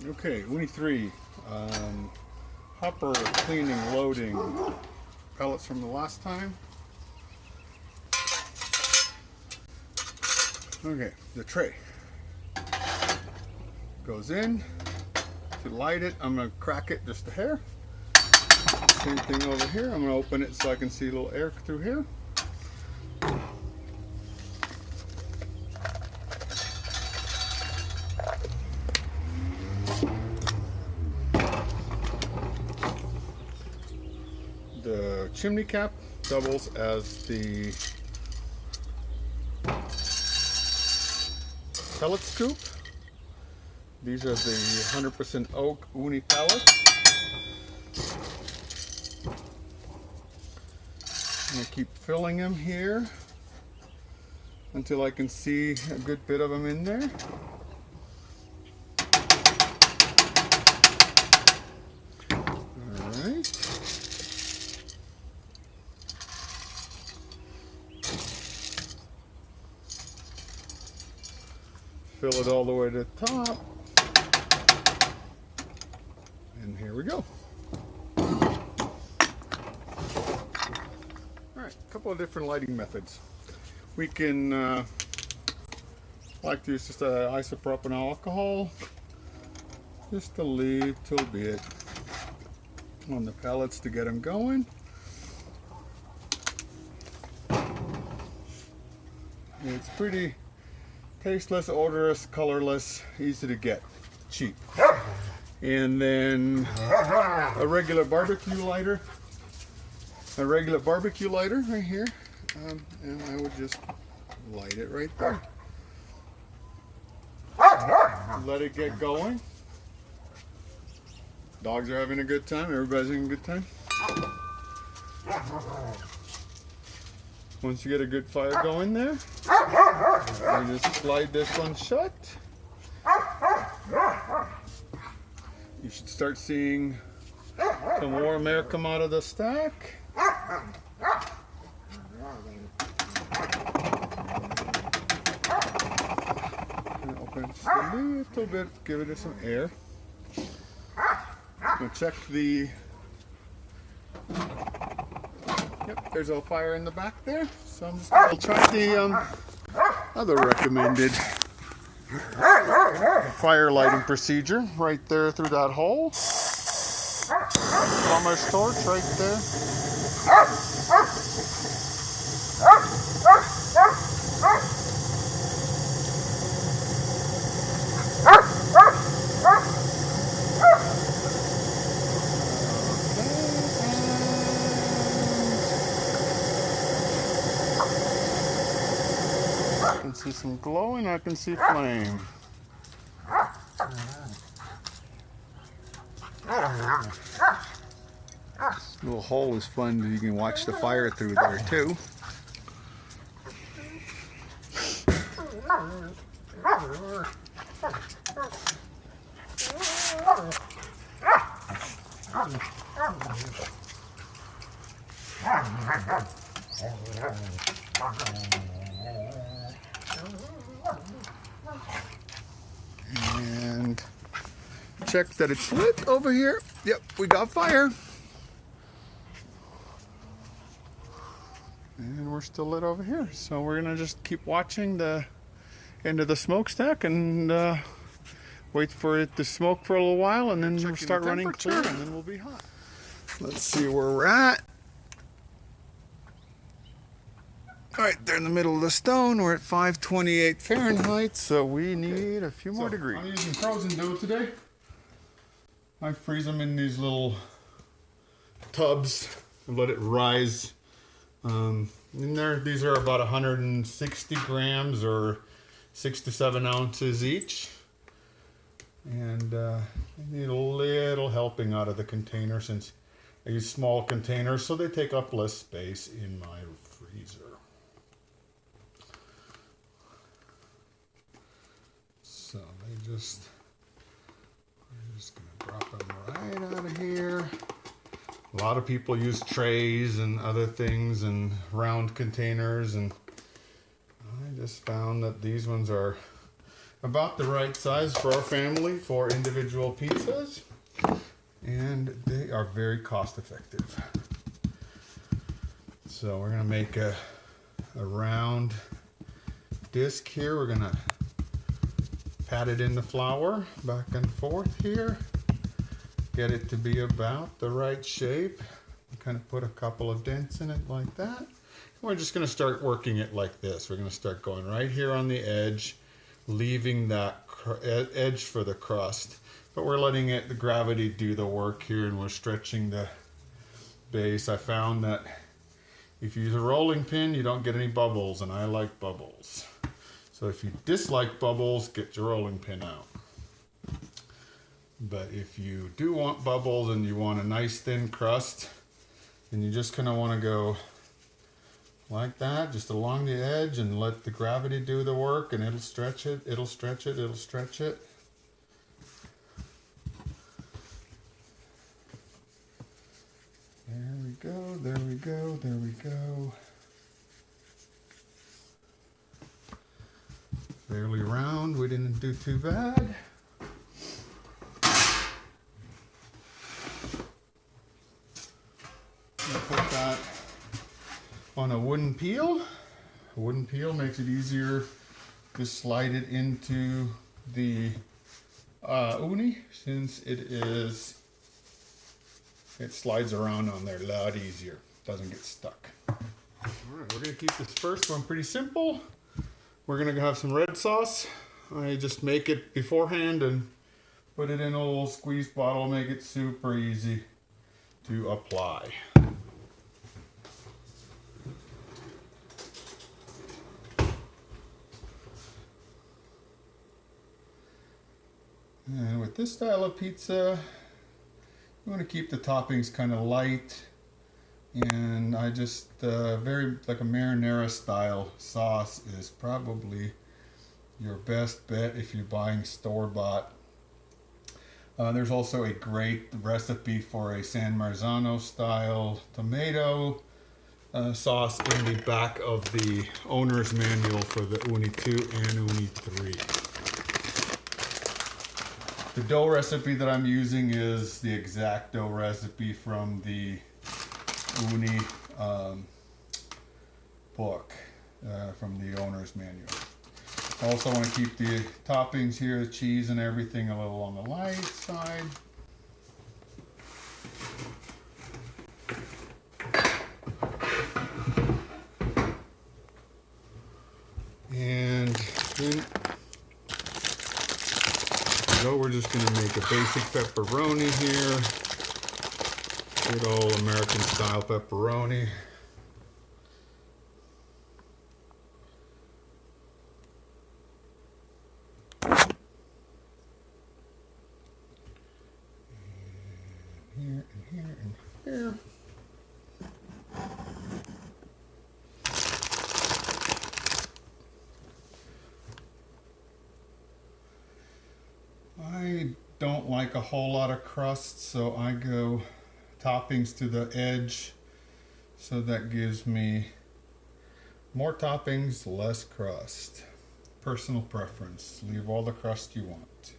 Okay, UUNI 3. Hopper cleaning, loading. Pellets from the last time. Okay, the tray goes in. To light it, I'm going to crack it just a hair. Same thing over here. I'm going to open it so I can see a little air through here. The chimney cap doubles as the pellet scoop. These are the 100% oak UUNI pellets. I'm going to keep filling them here until I can see a good bit of them in there. Alright. Fill it all the way to the top. And here we go. Alright, a couple of different lighting methods. We can like to use just isopropyl alcohol, just a little bit on the pellets to get them going. It's pretty tasteless, odorless, colorless, easy to get, cheap. And then a regular barbecue lighter. Right here, and I would just light it right there. Let it get going. Dogs are having a good time. Everybody's having a good time. Once you get a good fire going there, you just slide this one shut. You should start seeing some warm air come out of the stack. Open it just a little bit, give it some air. We'll check the. Yep, there's a fire in the back there. So I'm just going to try the other recommended fire lighting procedure right there through that hole. Plumber's torch right there. I can see some glowing, I can see flame. This little hole is fun, you can watch the fire through there too. And check that it's lit over here. Yep, we got fire. And we're still lit over here. So we're gonna just keep watching the end of the smokestack and wait for it to smoke for a little while, and then we'll start running clear, and then we'll be hot. Let's see where we're at. Alright, there in the middle of the stone, we're at 528 Fahrenheit, so we need a few more degrees. I'm using frozen dough today. I freeze them in these little tubs and let it rise. These are about 160 grams or 6 to 7 ounces each. And I need a little helping out of the container since I use small containers, so they take up less space in my freezer. So we're just going to drop them right out of here. A lot of people use trays and other things and round containers, and I just found that these ones are about the right size for our family for individual pizzas, and they are very cost effective. So we're gonna make a round disc here. We're gonna pat it in the flour back and forth here, get it to be about the right shape. Kind of put a couple of dents in it like that. We're just going to start working it like this. We're going to start going right here on the edge, leaving that edge for the crust. But we're letting the gravity do the work here, and we're stretching the base. I found that if you use a rolling pin, you don't get any bubbles, and I like bubbles. So if you dislike bubbles, get your rolling pin out. But if you do want bubbles and you want a nice thin crust, then you just kind of want to go like that, just along the edge, and let the gravity do the work, and it'll stretch it, it'll stretch it, it'll stretch it. There we go, there we go, there we go. Fairly round, we didn't do too bad. Put that on a wooden peel. A wooden peel makes it easier to slide it into the uni, since it slides around on there a lot easier. Doesn't get stuck. All right, we're gonna keep this first one pretty simple. We're gonna have some red sauce. I just make it beforehand and put it in a little squeeze bottle, make it super easy to apply. And with this style of pizza, you want to keep the toppings kind of light, and I just very like a marinara style sauce is probably your best bet if you're buying store-bought. There's also a great recipe for a San Marzano style tomato sauce in the back of the owner's manual for the UNI 2 and UNI 3. The dough recipe that I'm using is the exact dough recipe from the UNI book, from the owner's manual. I also want to keep the toppings here, the cheese and everything, a little on the light side. And then we're just going to make a basic pepperoni here. Good old American style pepperoni. And here and here. I don't like a whole lot of crust, so I go toppings to the edge, so that gives me more toppings, less crust. Personal preference. Leave all the crust you want.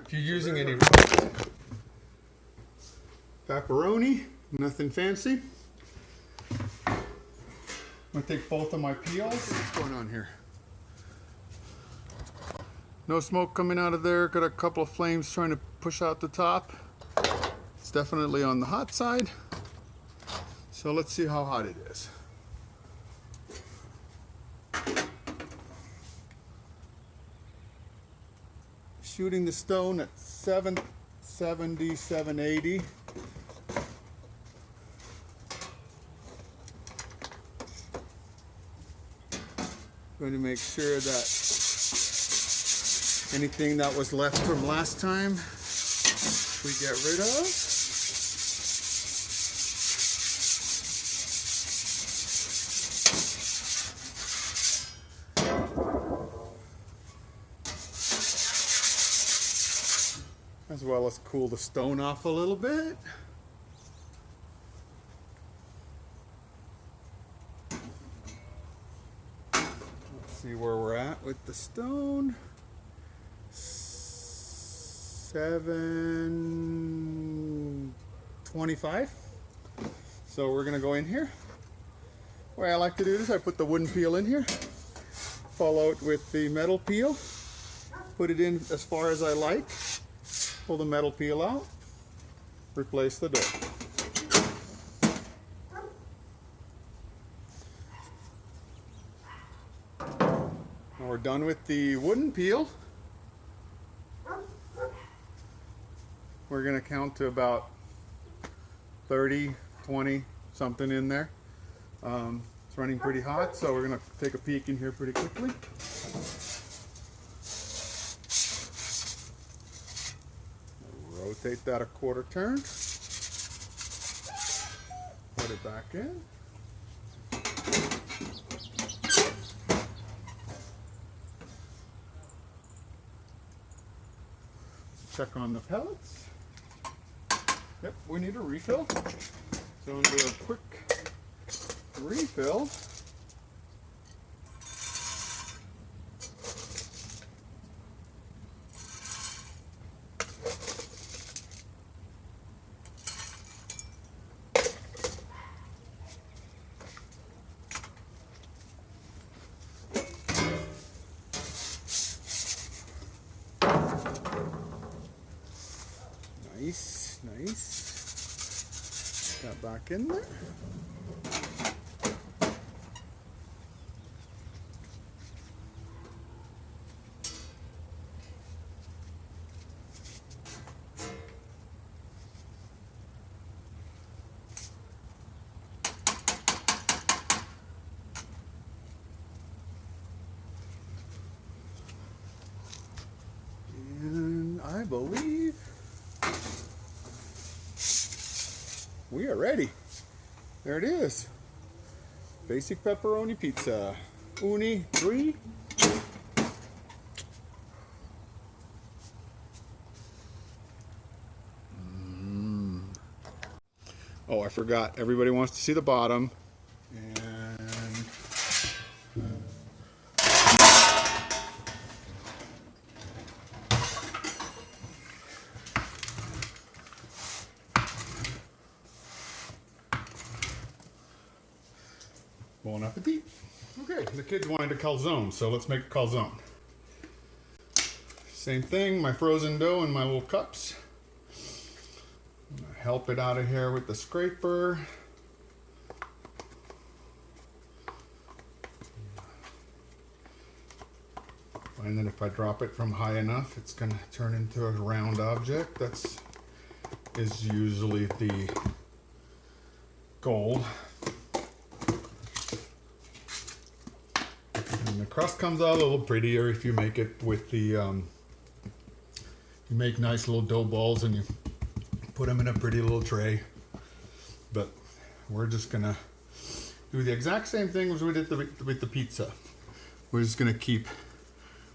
If you're using any pepperoni, nothing fancy, I'm going to take both of my peels. What's going on here? No smoke coming out of there. Got a couple of flames trying to push out the top. It's definitely on the hot side. So let's see how hot it is. Shooting the stone at 770, 780. Going to make sure that anything that was left from last time we get rid of. as well as cool the stone off a little bit. Let's see where we're at with the stone. 725. So we're gonna go in here. The way I like to do this, I put the wooden peel in here, follow it with the metal peel, put it in as far as I like, pull the metal peel out, replace the door. Now we're done with the wooden peel. We're going to count to about 30, 20, something in there. It's running pretty hot, so we're going to take a peek in here pretty quickly. Rotate that a quarter turn. Put it back in. Check on the pellets. Yep, we need a refill. So I'm going to do a quick refill. Nice, nice. Got back in there. And I believe we are ready. There it is. Basic pepperoni pizza. UUNI 3. Oh, I forgot. Everybody wants to see the bottom. And bon appetit. Okay, the kids wanted a calzone, so let's make a calzone. Same thing, my frozen dough in my little cups. I'm gonna help it out of here with the scraper. Find that if I drop it from high enough, it's gonna turn into a round object. That's usually the goal. And the crust comes out a little prettier if you make it with the, you make nice little dough balls and you put them in a pretty little tray. But we're just gonna do the exact same thing as we did with the pizza. We're just gonna keep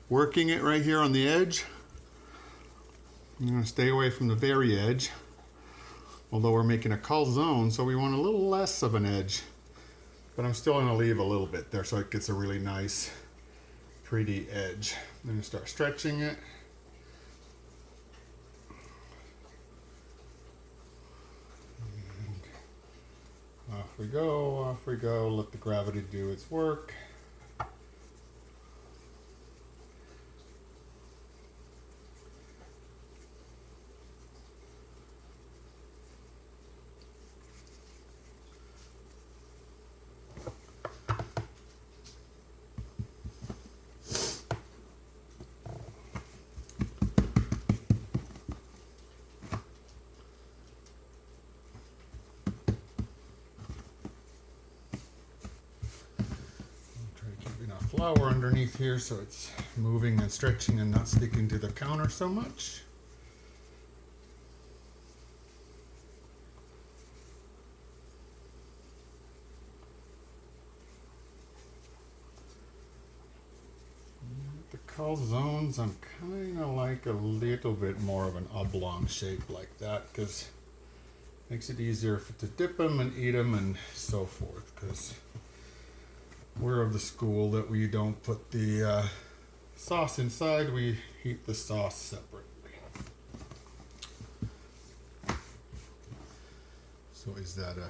working it right here on the edge. I'm gonna stay away from the very edge, although we're making a calzone, so we want a little less of an edge. But I'm still gonna leave a little bit there so it gets a really nice, pretty edge. I'm gonna start stretching it. And off we go, let the gravity do its work. Flour underneath here so it's moving and stretching and not sticking to the counter so much. The calzones, I'm kind of like a little bit more of an oblong shape like that, because it makes it easier to dip them and eat them and so forth, because we're of the school that we don't put the sauce inside, we heat the sauce separately. So is that a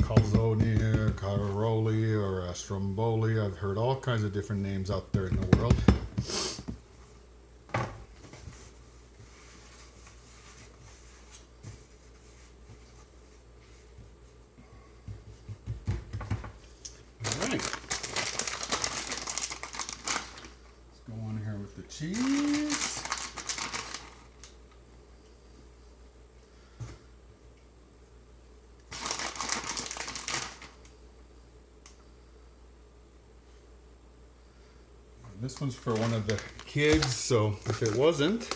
calzone, caroli, or a stromboli? I've heard all kinds of different names out there in the world. All right. Let's go on here with the cheese. This one's for one of the kids, so if it wasn't,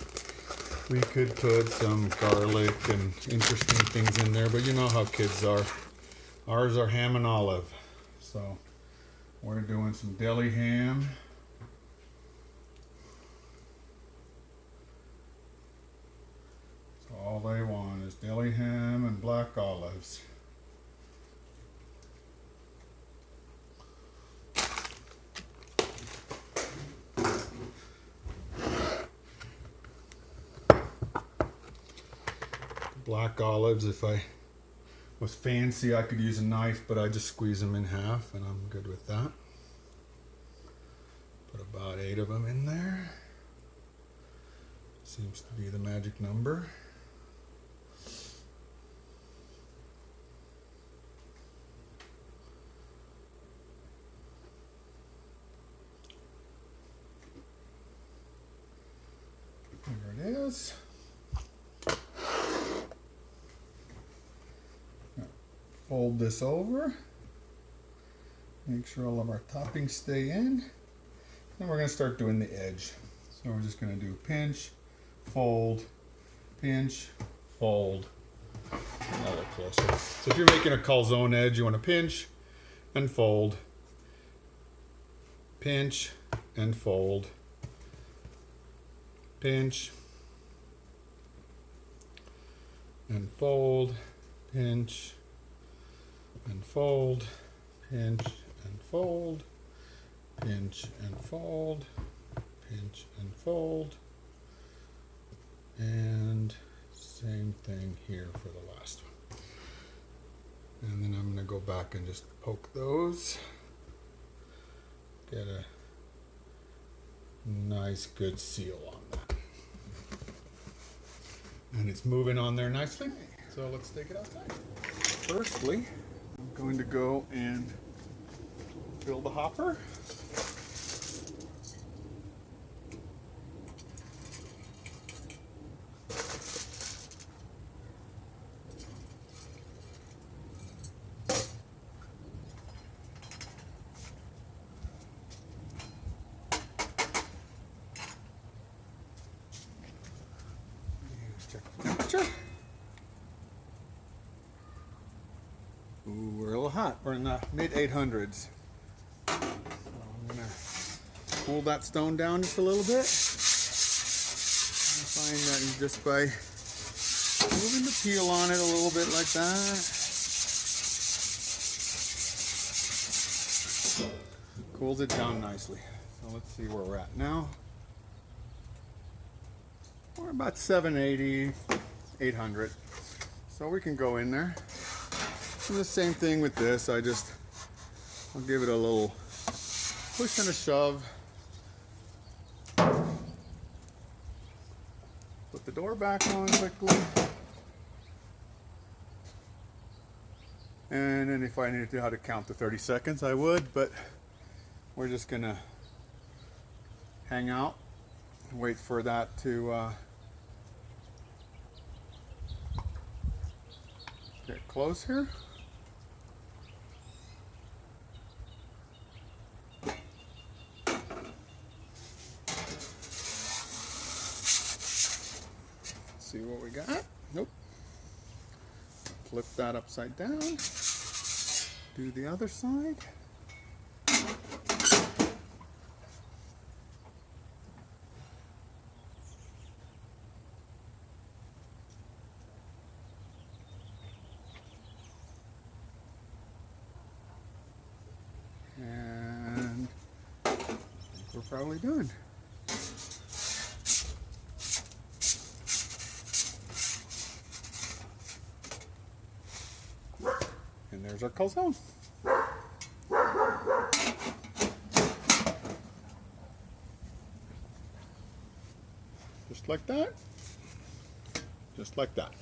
we could put some garlic and interesting things in there, but you know how kids are. Ours are ham and olive. So we're doing some deli ham. So all they want is deli ham and black olives. Black olives, if I was fancy, I could use a knife, but I just squeeze them in half and I'm good with that. Put about 8 of them in there. Seems to be the magic number. There it is. Fold this over, make sure all of our toppings stay in. Then we're going to start doing the edge. So we're just going to do pinch, fold, pinch, fold. A little closer. So if you're making a calzone edge, you want to pinch and fold, pinch and fold, pinch and fold, pinch and fold, pinch and fold, pinch and fold, pinch and fold, and same thing here for the last one. And then I'm going to go back and just poke those, get a nice good seal on that. And it's moving on there nicely, so let's take it outside. Firstly, I'm going to go and fill the hopper. Check the temperature. Ooh, we're a little hot. We're in the mid 800s. So I'm going to cool that stone down just a little bit. I find that just by moving the peel on it a little bit like that, cools it down nicely. So let's see where we're at now. We're about 780, 800. So we can go in there. And the same thing with this, I'll give it a little push and a shove. Put the door back on quickly. And then if I needed to know how to count to 30 seconds, I would, but we're just gonna hang out and wait for that to get close here. See what we got? Nope. Flip that upside down. Do the other side. probably done. And there's our calzone. Just like that. Just like that.